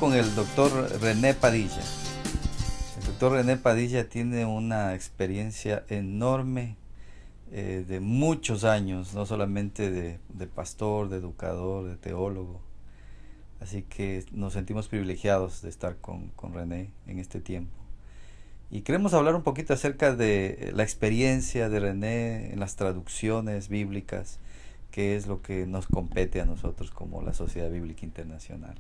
con el doctor René Padilla. El doctor René Padilla tiene una experiencia enorme de muchos años, no solamente de pastor, de educador, de teólogo. Así que nos sentimos privilegiados de estar con René en este tiempo. Y queremos hablar un poquito acerca de la experiencia de René en las traducciones bíblicas, que es lo que nos compete a nosotros como la Sociedad Bíblica Internacional.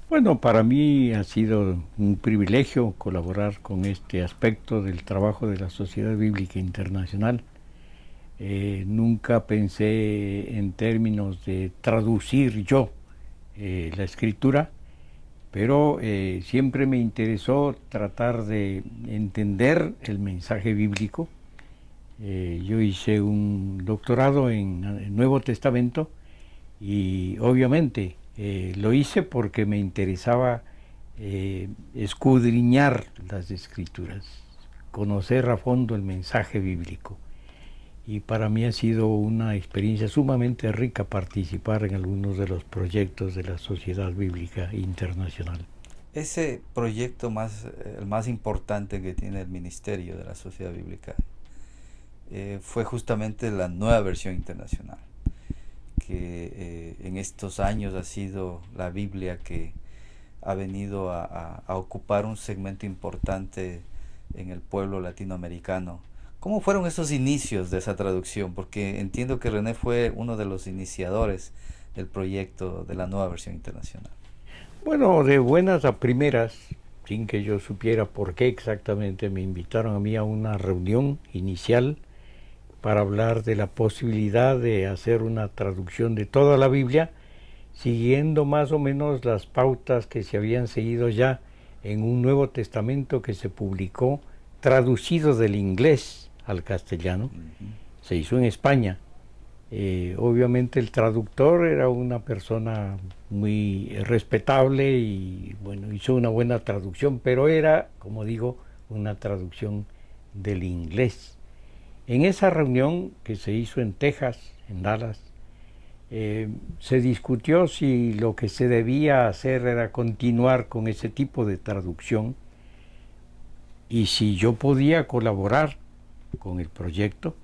Bueno, para mí ha sido un privilegio colaborar con este aspecto del trabajo de la Sociedad Bíblica Internacional. Nunca pensé en términos de traducir yo la escritura, pero siempre me interesó tratar de entender el mensaje bíblico. Yo hice un doctorado en el Nuevo Testamento y obviamente lo hice porque me interesaba escudriñar las escrituras, conocer a fondo el mensaje bíblico. Y para mí ha sido una experiencia sumamente rica participar en algunos de los proyectos de la Sociedad Bíblica Internacional. Ese proyecto el más importante que tiene el Ministerio de la Sociedad Bíblica fue justamente la Nueva Versión Internacional, que en estos años ha sido la Biblia que ha venido a ocupar un segmento importante en el pueblo latinoamericano. ¿Cómo fueron esos inicios de esa traducción? Porque entiendo que René fue uno de los iniciadores del proyecto de la Nueva Versión Internacional. Bueno, de buenas a primeras, sin que yo supiera por qué exactamente, me invitaron a mí a una reunión inicial para hablar de la posibilidad de hacer una traducción de toda la Biblia, siguiendo más o menos las pautas que se habían seguido ya en un Nuevo Testamento que se publicó traducido del inglés al castellano. Se hizo en España. Obviamente el traductor era una persona muy respetable y bueno, hizo una buena traducción, pero era, como digo, una traducción del inglés. En esa reunión que se hizo en Texas, en Dallas, se discutió si lo que se debía hacer era continuar con ese tipo de traducción y si yo podía colaborar con el proyecto.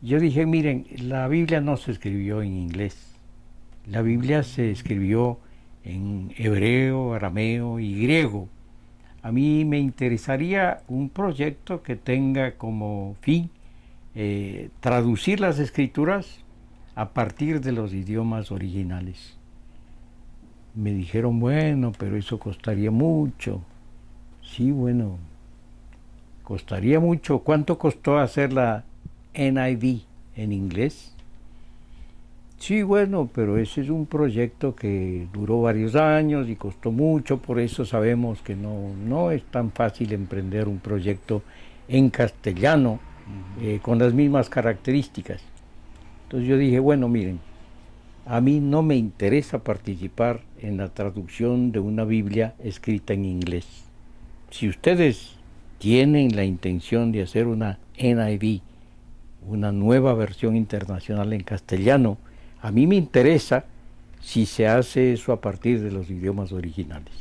Yo dije, miren, la Biblia no se escribió en inglés, la Biblia se escribió en hebreo, arameo y griego. A mí me interesaría un proyecto que tenga como fin traducir las escrituras a partir de los idiomas originales. Me dijeron, bueno, pero eso costaría mucho. Sí, bueno, costaría mucho. ¿Cuánto costó hacer la NIV en inglés? Sí, bueno, pero ese es un proyecto que duró varios años y costó mucho, por eso sabemos que no es tan fácil emprender un proyecto en castellano con las mismas características. Entonces yo dije, bueno, miren, a mí no me interesa participar en la traducción de una Biblia escrita en inglés. Si ustedes tienen la intención de hacer una NIV, una nueva versión internacional en castellano, a mí me interesa si se hace eso a partir de los idiomas originales.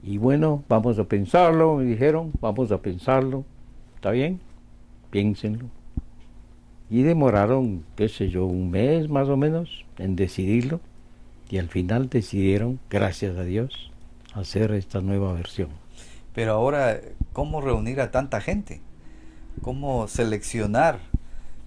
Y bueno, vamos a pensarlo, me dijeron, vamos a pensarlo. ¿Está bien? Piénsenlo. Y demoraron, qué sé yo, un mes más o menos en decidirlo. Y al final decidieron, gracias a Dios, hacer esta nueva versión. Pero ahora, ¿cómo reunir a tanta gente? ¿Cómo seleccionar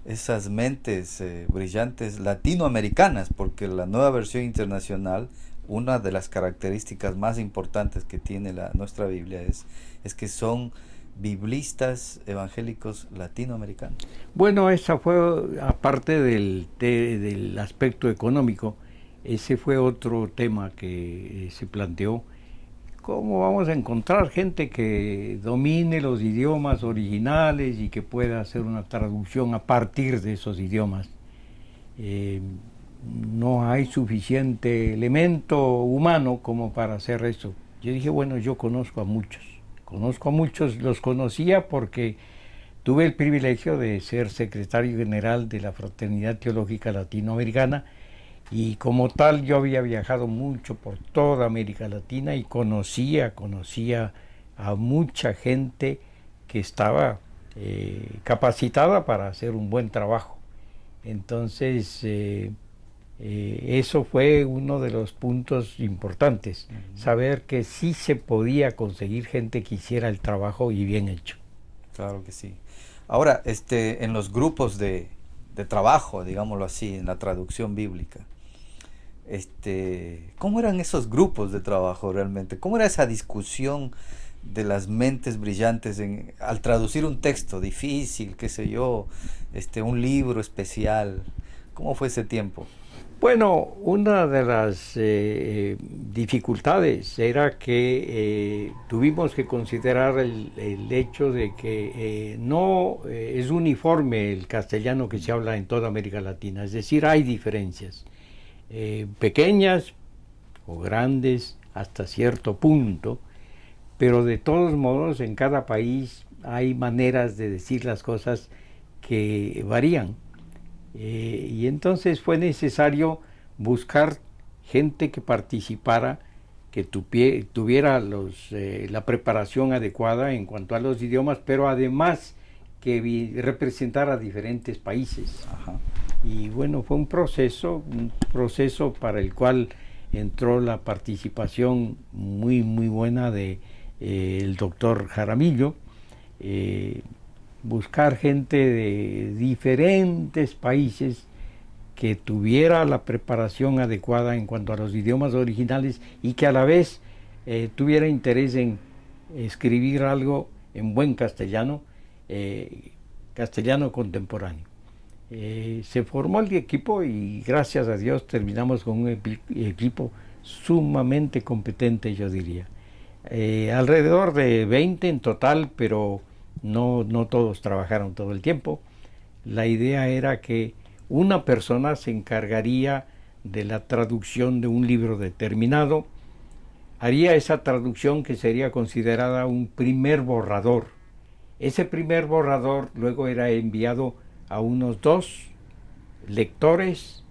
esas mentes brillantes latinoamericanas? Porque la Nueva Versión Internacional, una de las características más importantes que tiene nuestra Biblia es que son biblistas evangélicos latinoamericanos. Bueno, esa fue, aparte del aspecto económico, ese fue otro tema que se planteó. ¿Cómo vamos a encontrar gente que domine los idiomas originales y que pueda hacer una traducción a partir de esos idiomas? No hay suficiente elemento humano como para hacer eso. Yo dije, bueno, yo conozco a muchos, los conocía porque tuve el privilegio de ser secretario general de la Fraternidad Teológica Latinoamericana Y como tal yo había viajado mucho por toda América Latina y conocía a mucha gente que estaba capacitada para hacer un buen trabajo. Entonces, eso fue uno de los puntos importantes, saber que sí se podía conseguir gente que hiciera el trabajo y bien hecho. Claro que sí. Ahora, en los grupos de trabajo, digámoslo así, en la traducción bíblica, ¿cómo eran esos grupos de trabajo realmente? ¿Cómo era esa discusión de las mentes brillantes al traducir un texto difícil, qué sé yo, un libro especial? ¿Cómo fue ese tiempo? Bueno, una de las dificultades era que tuvimos que considerar el hecho de que no es uniforme el castellano que se habla en toda América Latina, es decir, hay diferencias pequeñas o grandes hasta cierto punto, pero de todos modos en cada país hay maneras de decir las cosas que varían. Y entonces fue necesario buscar gente que participara, que tuviera la preparación adecuada en cuanto a los idiomas, pero además que representara diferentes países. Ajá. Y bueno, fue un proceso para el cual entró la participación muy buena de el doctor Jaramillo. Buscar gente de diferentes países que tuviera la preparación adecuada en cuanto a los idiomas originales y que a la vez tuviera interés en escribir algo en buen castellano, castellano contemporáneo. Se formó el equipo y gracias a Dios terminamos con un equipo sumamente competente, yo diría. Alrededor de 20 en total, pero no todos trabajaron todo el tiempo. La idea era que una persona se encargaría de la traducción de un libro determinado, haría esa traducción que sería considerada un primer borrador. Ese primer borrador luego era enviado a unos 2 lectores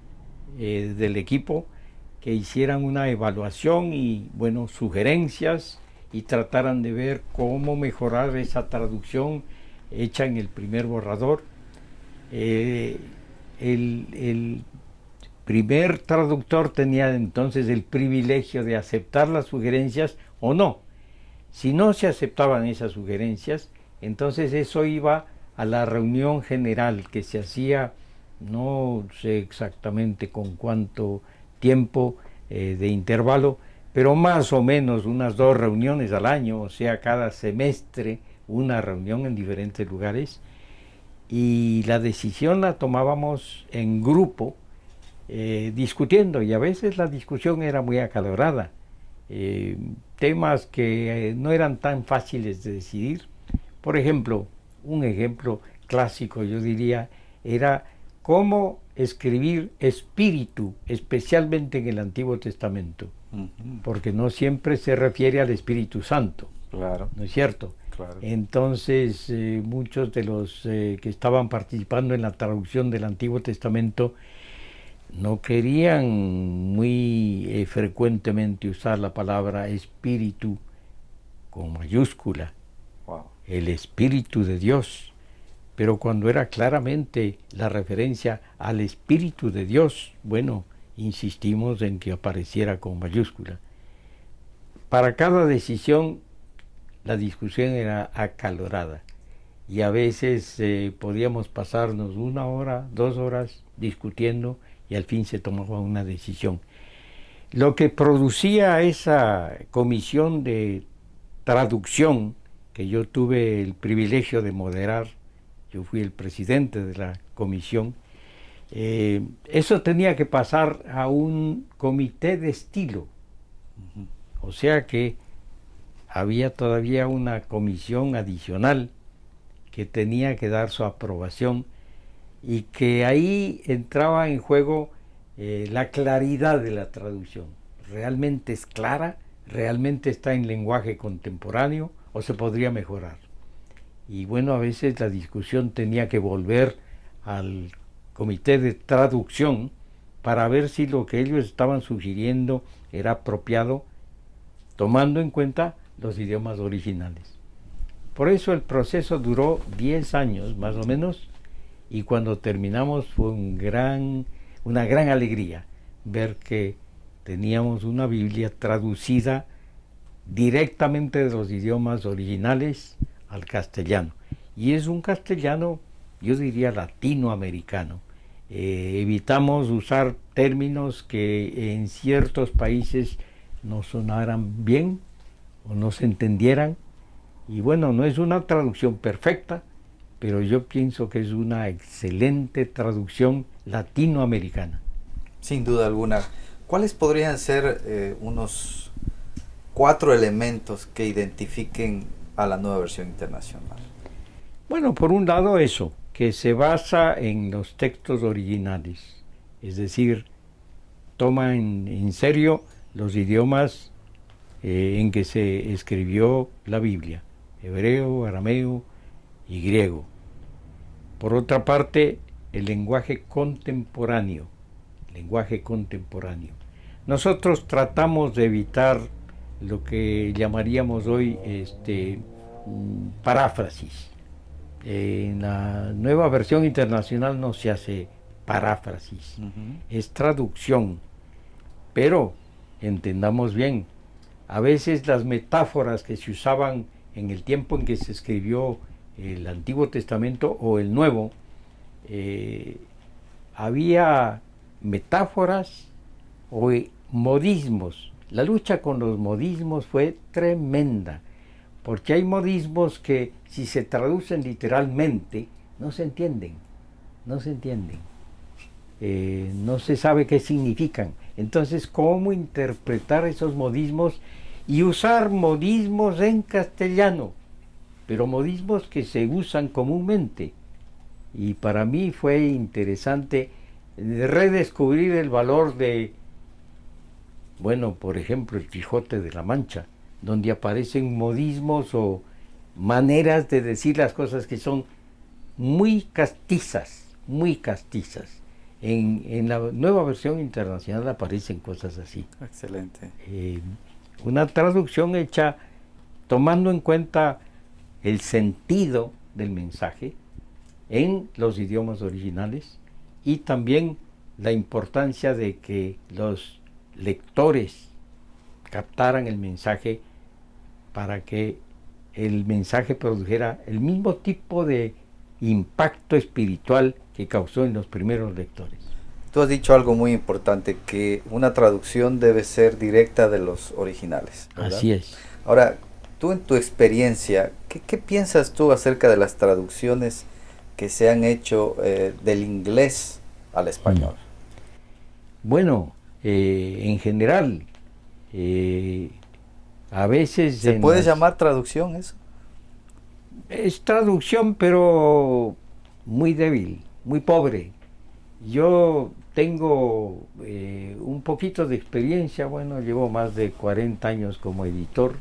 del equipo que hicieran una evaluación y, bueno, sugerencias y trataran de ver cómo mejorar esa traducción hecha en el primer borrador. El primer traductor tenía entonces el privilegio de aceptar las sugerencias o no. Si no se aceptaban esas sugerencias, entonces eso iba a la reunión general que se hacía, no sé exactamente con cuánto tiempo de intervalo, pero más o menos unas 2 reuniones al año, o sea, cada semestre una reunión en diferentes lugares, y la decisión la tomábamos en grupo, discutiendo, y a veces la discusión era muy acalorada, temas que no eran tan fáciles de decidir. Por ejemplo, un ejemplo clásico, yo diría, era cómo escribir espíritu, especialmente en el Antiguo Testamento, porque no siempre se refiere al Espíritu Santo, Claro, ¿no es cierto? claro. Entonces, muchos de los que estaban participando en la traducción del Antiguo Testamento no querían muy frecuentemente usar la palabra espíritu con mayúscula, Wow. el Espíritu de Dios. Pero cuando era claramente la referencia al Espíritu de Dios, bueno, insistimos en que apareciera con mayúscula. Para cada decisión, la discusión era acalorada y a veces podíamos pasarnos 1 hora, 2 horas discutiendo y al fin se tomaba una decisión. Lo que producía esa comisión de traducción que yo tuve el privilegio de moderar, yo fui el presidente de la comisión, eso tenía que pasar a un comité de estilo, o sea que había todavía una comisión adicional que tenía que dar su aprobación y que ahí entraba en juego la claridad de la traducción. ¿Realmente es clara? ¿Realmente está en lenguaje contemporáneo o se podría mejorar? Y bueno, a veces la discusión tenía que volver al comité de traducción para ver si lo que ellos estaban sugiriendo era apropiado, tomando en cuenta los idiomas originales. Por eso el proceso duró 10 años más o menos, y cuando terminamos fue una gran alegría ver que teníamos una Biblia traducida directamente de los idiomas originales al castellano. Y es un castellano, yo diría, latinoamericano. Evitamos usar términos que en ciertos países no sonaran bien o no se entendieran. Y bueno, no es una traducción perfecta, pero yo pienso que es una excelente traducción latinoamericana. Sin duda alguna. ¿Cuáles podrían ser unos 4 elementos que identifiquen a la Nueva Versión Internacional? Bueno, por un lado eso, que se basa en los textos originales, es decir, toma en serio los idiomas en que se escribió la Biblia, hebreo, arameo y griego. Por otra parte, el lenguaje contemporáneo. Nosotros tratamos de evitar lo que llamaríamos hoy paráfrasis. En la Nueva Versión Internacional no se hace paráfrasis, es traducción. Pero, entendamos bien, a veces las metáforas que se usaban en el tiempo en que se escribió el Antiguo Testamento o el Nuevo, había metáforas o modismos. La lucha con los modismos fue tremenda, porque hay modismos que si se traducen literalmente no se entienden, no se sabe qué significan. Entonces, ¿cómo interpretar esos modismos y usar modismos en castellano? Pero modismos que se usan comúnmente. Y para mí fue interesante redescubrir el valor de, bueno, por ejemplo, el Quijote de la Mancha, donde aparecen modismos o maneras de decir las cosas que son muy castizas. En la Nueva Versión Internacional aparecen cosas así. Excelente. Una traducción hecha tomando en cuenta el sentido del mensaje en los idiomas originales y también la importancia de que los lectores captaran el mensaje para que el mensaje produjera el mismo tipo de impacto espiritual que causó en los primeros lectores. Tú has dicho algo muy importante, que una traducción debe ser directa de los originales, ¿verdad? Así es. Ahora, tú en tu experiencia, ¿qué piensas tú acerca de las traducciones que se han hecho del inglés al español? Bueno, en general, a veces... ¿Se puede llamar traducción eso? Es traducción, pero muy débil, muy pobre. Yo tengo un poquito de experiencia, bueno, llevo más de 40 años como editor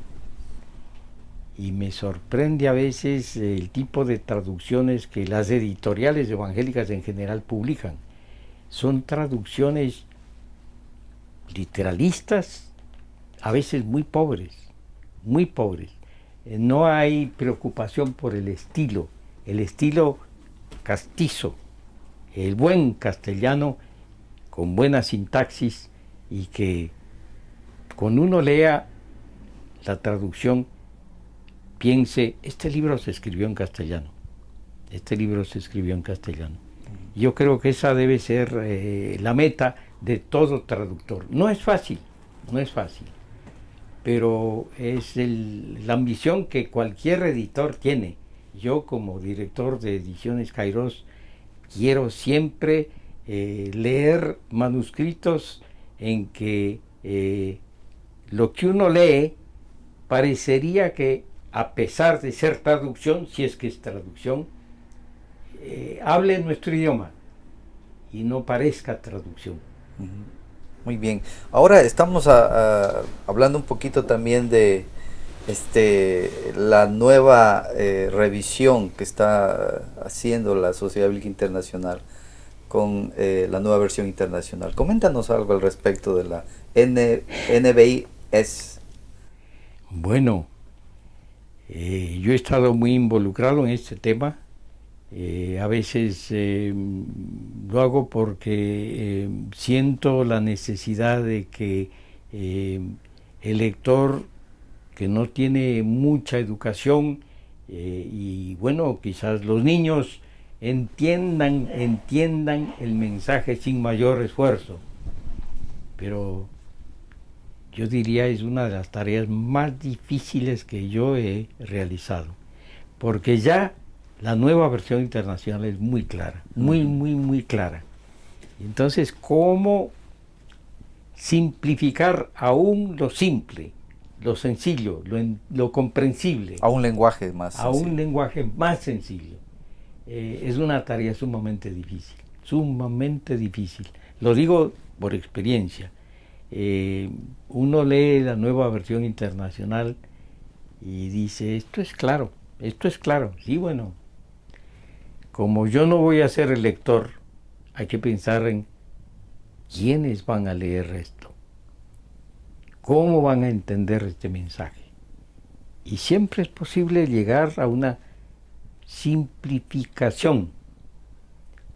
y me sorprende a veces el tipo de traducciones que las editoriales evangélicas en general publican. Son traducciones literalistas, a veces muy pobres, muy pobres. No hay preocupación por el estilo castizo, el buen castellano con buena sintaxis, y que cuando uno lea la traducción piense, este libro se escribió en castellano. Yo creo que esa debe ser la meta de todo traductor. No es fácil, pero es la ambición que cualquier editor tiene. Yo, como director de Ediciones Kairos, quiero siempre leer manuscritos en que lo que uno lee parecería que, a pesar de ser traducción, si es que es traducción, hable nuestro idioma y no parezca traducción. Muy bien. Ahora estamos hablando un poquito también de la nueva revisión que está haciendo la Sociedad Bíblica Internacional con la nueva versión internacional. Coméntanos algo al respecto de la NBIS. Bueno, yo he estado muy involucrado en este tema. A veces lo hago porque siento la necesidad de que el lector que no tiene mucha educación y bueno, quizás los niños entiendan el mensaje sin mayor esfuerzo, pero yo diría es una de las tareas más difíciles que yo he realizado, porque ya la nueva versión internacional es muy clara, muy clara. Entonces, ¿cómo simplificar aún lo simple, lo sencillo, lo comprensible? A un lenguaje más sencillo. A un lenguaje más sencillo. Es una tarea sumamente difícil, sumamente difícil. Lo digo por experiencia. Uno lee la nueva versión internacional y dice, esto es claro. Sí, bueno, como yo no voy a ser el lector, hay que pensar en quiénes van a leer esto, cómo van a entender este mensaje. Y siempre es posible llegar a una simplificación,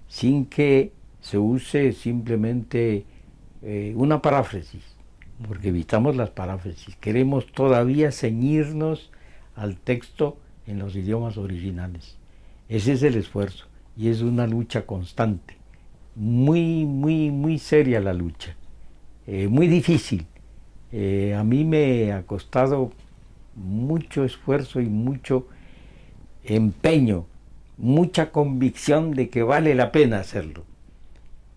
sin que se use simplemente una paráfrasis, porque evitamos las paráfrasis. Queremos todavía ceñirnos al texto en los idiomas originales. Ese es el esfuerzo y es una lucha constante, muy seria la lucha, muy difícil. A mí me ha costado mucho esfuerzo y mucho empeño, mucha convicción de que vale la pena hacerlo.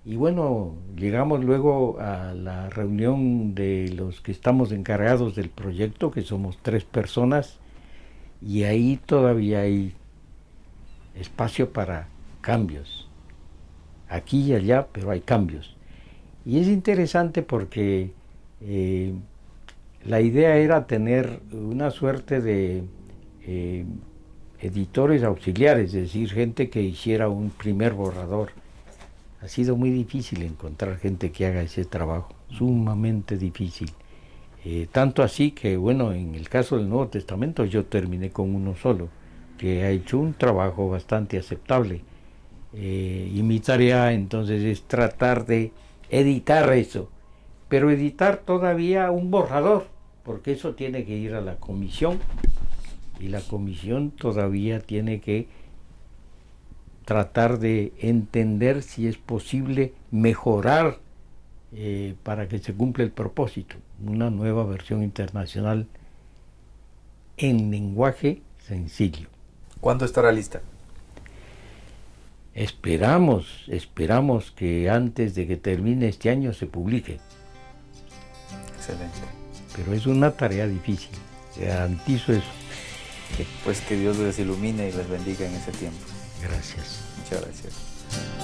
Y bueno, llegamos luego a la reunión de los que estamos encargados del proyecto, que somos 3 personas, y ahí todavía hay espacio para cambios, aquí y allá, pero hay cambios. Y es interesante porque la idea era tener una suerte de editores auxiliares, es decir, gente que hiciera un primer borrador. Ha sido muy difícil encontrar gente que haga ese trabajo, sumamente difícil. Tanto así que, bueno, en el caso del Nuevo Testamento yo terminé con uno solo, que ha hecho un trabajo bastante aceptable. Y mi tarea entonces es tratar de editar eso, pero editar todavía un borrador, porque eso tiene que ir a la comisión, y la comisión todavía tiene que tratar de entender si es posible mejorar para que se cumpla el propósito, una nueva versión internacional en lenguaje sencillo. ¿Cuándo estará lista? Esperamos que antes de que termine este año se publique. Excelente. Pero es una tarea difícil, garantizo eso. Pues que Dios les ilumine y les bendiga en ese tiempo. Gracias. Muchas gracias.